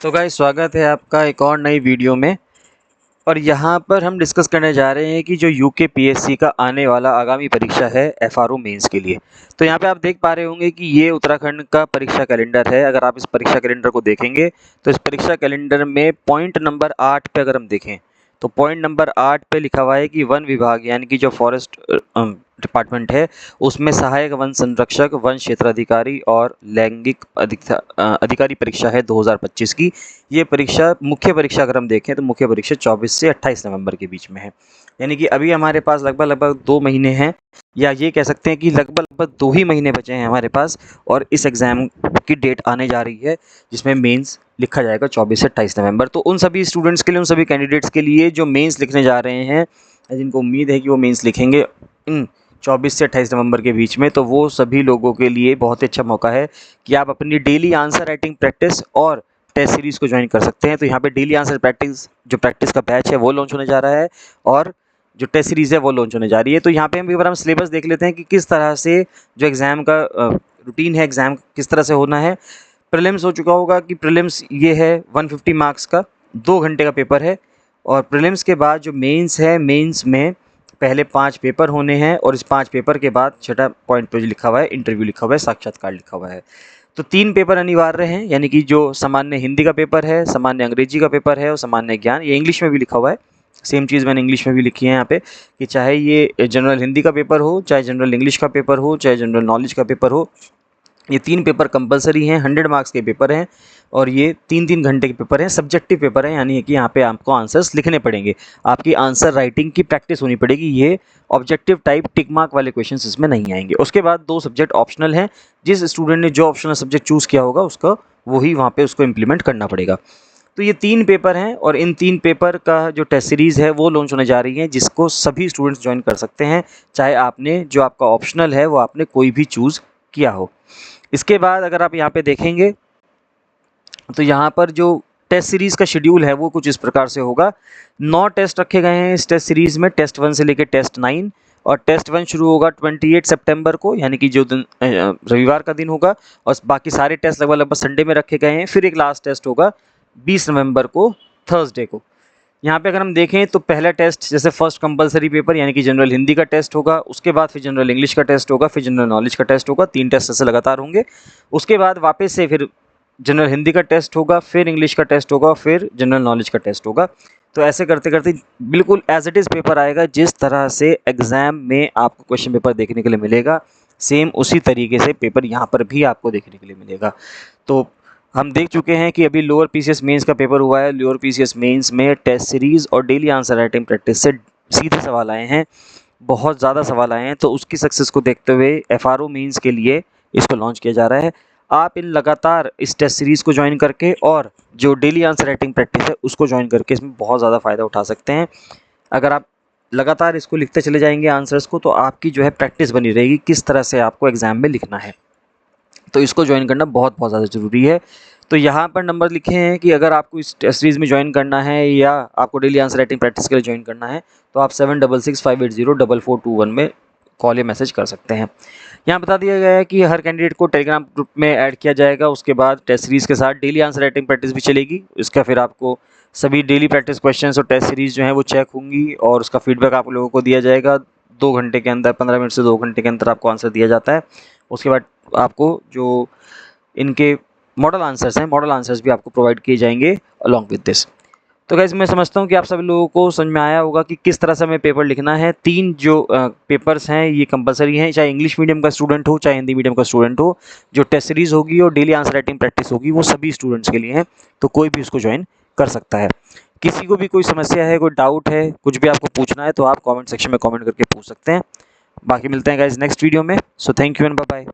तो गाइस स्वागत है आपका एक और नई वीडियो में। और यहाँ पर हम डिस्कस करने जा रहे हैं कि जो यूके पीएससी का आने वाला आगामी परीक्षा है एफआरओ मेंस के लिए। तो यहाँ पे आप देख पा रहे होंगे कि ये उत्तराखंड का परीक्षा कैलेंडर है। अगर आप इस परीक्षा कैलेंडर को देखेंगे तो इस परीक्षा कैलेंडर में पॉइंट नंबर 8 पे अगर हम देखें तो पॉइंट नंबर 8 पे लिखा हुआ है कि वन विभाग यानी कि जो फॉरेस्ट डिपार्टमेंट है उसमें सहायक वन संरक्षक, वन क्षेत्राधिकारी और लैंगिक अधिकारी परीक्षा है 2025 की। ये परीक्षा मुख्य परीक्षा अगर हम देखें तो मुख्य परीक्षा 24 से 28 नवंबर के बीच में है। यानी कि अभी हमारे पास लगभग 2 महीने हैं, या ये कह सकते हैं कि लगभग 2 ही महीने बचे हैं हमारे पास। और इस एग्ज़ाम की डेट आने जा रही है जिसमें मेंस लिखा जाएगा 24 से 28 नवंबर। तो उन सभी स्टूडेंट्स के लिए, उन सभी कैंडिडेट्स के लिए जो मेंस लिखने जा रहे हैं, जिनको उम्मीद है कि वो मेंस लिखेंगे इन 24 से 28 नवंबर के बीच में, तो वो सभी लोगों के लिए बहुत ही अच्छा मौका है कि आप अपनी डेली आंसर राइटिंग प्रैक्टिस और टेस्ट सीरीज़ को ज्वाइन कर सकते हैं। तो यहाँ पे डेली आंसर प्रैक्टिस का बैच है वो लॉन्च होने जा रहा है, और जो टेस्ट सीरीज़ है वो लॉन्च होने जा रही है। तो यहाँ पे हम एक बार हम सिलेबस देख लेते हैं कि किस तरह से जो एग्ज़ाम का रूटीन है, एग्ज़ाम किस तरह से होना है। प्रीलिम्स हो चुका होगा कि प्रीलिम्स ये है 150 मार्क्स का 2 घंटे का पेपर है। और प्रीलिम्स के बाद जो मेंस है, मेंस में पहले 5 पेपर होने हैं, और इस 5 पेपर के बाद छठा पॉइंट पे लिखा हुआ है इंटरव्यू लिखा हुआ है, साक्षात्कार लिखा हुआ है। तो 3 पेपर अनिवार्य हैं, यानी कि जो सामान्य हिंदी का पेपर है, सामान्य अंग्रेजी का पेपर है और सामान्य ज्ञान। ये इंग्लिश में भी लिखा हुआ है, सेम चीज़ मैंने इंग्लिश में भी लिखी है यहाँ पे, कि चाहे ये जनरल हिंदी का पेपर हो, चाहे जनरल इंग्लिश का पेपर हो, चाहे जनरल नॉलेज का पेपर हो, ये 3 पेपर कंपलसरी हैं। 100 मार्क्स के पेपर हैं और ये 3-3 घंटे के पेपर हैं। सब्जेक्टिव पेपर हैं, यानी कि यहाँ पे आपको आंसर्स लिखने पड़ेंगे, आपकी आंसर राइटिंग की प्रैक्टिस होनी पड़ेगी। ये ऑब्जेक्टिव टाइप टिक मार्क वाले क्वेश्चंस इसमें नहीं आएंगे। उसके बाद 2 सब्जेक्ट ऑप्शनल हैं, जिस स्टूडेंट ने जो ऑप्शनल सब्जेक्ट चूज़ किया होगा उसका वही वहाँ पे उसको इम्प्लीमेंट करना पड़ेगा। तो ये 3 पेपर हैं, और इन 3 पेपर का जो टेस्ट सीरीज़ है वो लॉन्च होने जा रही है, जिसको सभी स्टूडेंट्स ज्वाइन कर सकते हैं, चाहे आपने जो आपका ऑप्शनल है वो आपने कोई भी चूज़ किया हो। इसके बाद अगर आप यहाँ पे देखेंगे तो यहाँ पर जो टेस्ट सीरीज़ का शेड्यूल है वो कुछ इस प्रकार से होगा। 9 टेस्ट रखे गए हैं इस टेस्ट सीरीज़ में, टेस्ट 1 से लेकर टेस्ट 9। और टेस्ट 1 शुरू होगा 28 सितंबर को, यानी कि जो दिन रविवार का दिन होगा, और बाकी सारे टेस्ट लगभग संडे में रखे गए हैं। फिर एक लास्ट टेस्ट होगा 20 नवंबर को, थर्सडे को। यहाँ पे अगर हम देखें तो पहला टेस्ट जैसे फर्स्ट कंपलसरी पेपर यानी कि जनरल हिंदी का टेस्ट होगा, उसके बाद फिर जनरल इंग्लिश का टेस्ट होगा, फिर जनरल नॉलेज का टेस्ट होगा। 3 टेस्ट ऐसे लगातार होंगे। उसके बाद वापस से फिर जनरल हिंदी का टेस्ट होगा, फिर इंग्लिश का टेस्ट होगा, फिर जनरल नॉलेज का टेस्ट होगा। तो ऐसे करते करते बिल्कुल एज इट इज़ पेपर आएगा। जिस तरह से एग्ज़ाम में आपको क्वेश्चन पेपर देखने के लिए मिलेगा, सेम उसी तरीके से पेपर यहाँ पर भी आपको देखने के लिए मिलेगा। तो हम देख चुके हैं कि अभी लोअर पीसीएस मेंस का पेपर हुआ है। लोअर पीसीएस मेंस में टेस्ट सीरीज़ और डेली आंसर राइटिंग प्रैक्टिस से सीधे सवाल आए हैं, बहुत ज़्यादा सवाल आए हैं। तो उसकी सक्सेस को देखते हुए एफआरओ मेंस के लिए इसको लॉन्च किया जा रहा है। आप इन लगातार इस टेस्ट सीरीज़ को ज्वाइन करके और जो डेली आंसर राइटिंग प्रैक्टिस है उसको ज्वाइन करके इसमें बहुत ज़्यादा फ़ायदा उठा सकते हैं। अगर आप लगातार इसको लिखते चले जाएंगे आंसर्स को, तो आपकी जो है प्रैक्टिस बनी रहेगी किस तरह से आपको एग्ज़ाम में लिखना है। तो इसको ज्वाइन करना बहुत ज़्यादा ज़रूरी है। तो यहाँ पर नंबर लिखे हैं कि अगर आपको इस टेस्ट सीरीज़ में ज्वाइन करना है या आपको डेली आंसर राइटिंग प्रैक्टिस के लिए ज्वाइन करना है, तो आप 7665804421 में कॉल या मैसेज कर सकते हैं। यहाँ बता दिया गया है कि हर कैंडिडेट को टेलीग्राम ग्रुप में ऐड किया जाएगा। उसके बाद टेस्ट सीरीज़ के साथ डेली आंसर राइटिंग प्रैक्टिस भी चलेगी। इसका फिर आपको सभी डेली प्रैक्टिस क्वेश्चंस और टेस्ट सीरीज़ जो है वो चेक होंगी, और उसका फीडबैक आप लोगों को दिया जाएगा 2 घंटे के अंदर, 15 मिनट से 2 घंटे के अंदर आपको आंसर दिया जाता है। उसके बाद आपको जो इनके मॉडल आंसर्स हैं, मॉडल आंसर्स भी आपको प्रोवाइड किए जाएंगे अलॉन्ग विद दिस। तो गाइस मैं समझता हूँ कि आप सभी लोगों को समझ में आया होगा कि किस तरह से हमें पेपर लिखना है। 3 जो पेपर्स हैं ये कंपलसरी हैं, चाहे इंग्लिश मीडियम का स्टूडेंट हो, चाहे हिंदी मीडियम का स्टूडेंट हो। जो टेस्ट सीरीज़ होगी और डेली आंसर राइटिंग प्रैक्टिस होगी वो सभी स्टूडेंट्स के लिए हैं, तो कोई भी उसको ज्वाइन कर सकता है। किसी को भी कोई समस्या है, कोई डाउट है, कुछ भी आपको पूछना है, तो आप कॉमेंट सेक्शन में कॉमेंट करके पूछ सकते हैं। बाकी मिलते हैं गाइस नेक्स्ट वीडियो में। So thank you and bye bye.